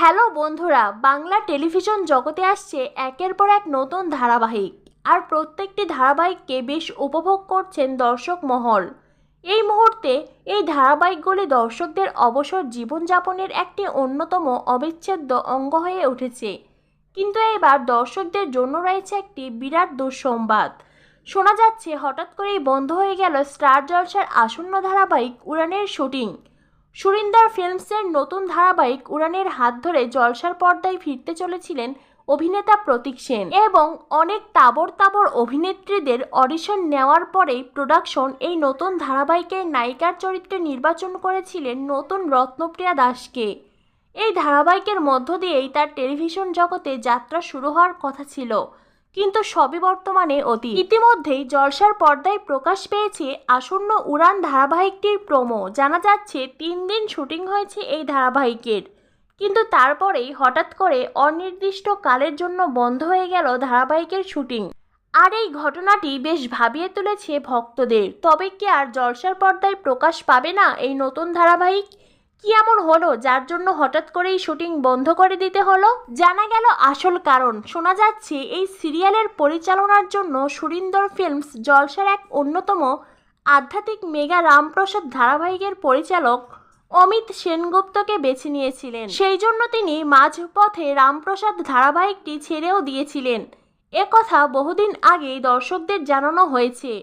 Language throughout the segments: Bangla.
হ্যালো বন্ধুরা, বাংলা টেলিভিশন জগতে আসছে একের পর এক নতুন ধারাবাহিক। আর প্রত্যেকটি ধারাবাহিককে বেশ উপভোগ করছেন দর্শক মহল। এই মুহূর্তে এই ধারাবাহিকগুলি দর্শকদের অবসর জীবনযাপনের একটি অন্যতম অবিচ্ছেদ্য অঙ্গ হয়ে উঠেছে। কিন্তু এবার দর্শকদের জন্য রয়েছে একটি বিরাট দুঃসংবাদ। শোনা যাচ্ছে হঠাৎ করেই বন্ধ হয়ে গেল স্টার জলসার আসন্ন ধারাবাহিক উড়ানের শুটিং। সুরিন্দর ফিল্মসের নতুন ধারাবাহিক উড়ানের হাত ধরে জলসার পর্দায় ফিরতে চলেছিলেন অভিনেতা প্রতীক সেন এবং অনেক তাবড় অভিনেত্রীদের অডিশন নেওয়ার পরেই প্রোডাকশন এই নতুন ধারাবাহিকের নায়িকার চরিত্রে নির্বাচন করেছিলেন নতুন রত্নপ্রিয়া দাসকে। এই ধারাবাহিকের মধ্য দিয়েই তার টেলিভিশন জগতে যাত্রা শুরু হওয়ার কথা ছিল, কিন্তু সবই বর্তমানে অতীত। ইতিমধ্যেই জলসার পর্দায় প্রকাশ পেয়েছে আসন্ন উড়ান ধারাবাহিকটির প্রোমো। জানা যাচ্ছে 3 দিন শুটিং হয়েছে এই ধারাবাহিকের, কিন্তু তারপরেই হঠাৎ করে অনির্দিষ্ট কালের জন্য বন্ধ হয়ে গেল ধারাবাহিকের শুটিং। আর এই ঘটনাটি বেশ ভাবিয়ে তুলেছে ভক্তদের। তবে কি আর জলসার পর্দায় প্রকাশ পাবে না এই নতুন ধারাবাহিক? কি এমন হলো যার জন্য হঠাৎ করেই শুটিং বন্ধ করে দিতে হলো? জানা গেল আসল কারণ। শোনা যাচ্ছে এই সিরিয়ালের পরিচালনার জন্য সুরিন্দর ফিল্মস জলসার এক অন্যতম আধ্যাত্মিক মেগা রামপ্রসাদ ধারাবাহিকের পরিচালক অমিত সেনগুপ্তকে বেছে নিয়েছিলেন। সেই জন্য তিনি মাঝপথে রামপ্রসাদ ধারাবাহিকটি ছেড়েও দিয়েছিলেন। কথা বহুদিন আগেই দর্শকদের জানানো হয়েছে।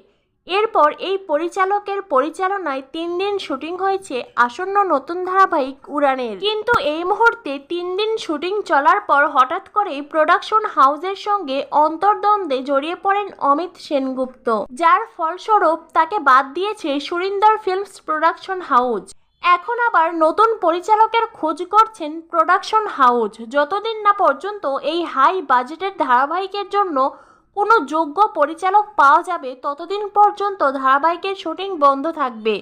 এরপর এই পরিচালকের পরিচালনায় 3 দিন শুটিং হয়েছে আসন্ন নতুন ধারাবাহিক উড়ানের। কিন্তু এই মুহূর্তে 3 দিন শুটিং চলার পর হঠাৎ করেই প্রোডাকশন হাউসের সঙ্গে অন্তর্দ্বন্দ্বে জড়িয়ে পড়েন অমিত সেনগুপ্ত, যার ফলস্বরূপ তাকে বাদ দিয়েছে সুরিন্দর ফিল্মস প্রোডাকশন হাউস। এখন আবার নতুন পরিচালকের খোঁজ করছেন প্রোডাকশন হাউস। যতদিন না পর্যন্ত এই হাই বাজেটের ধারাবাহিকের জন্য কোনো যোগ্য পরিচালক পাওয়া যাবে, ততদিন পর্যন্ত ধারাবাহিকের শুটিং বন্ধ থাকবে।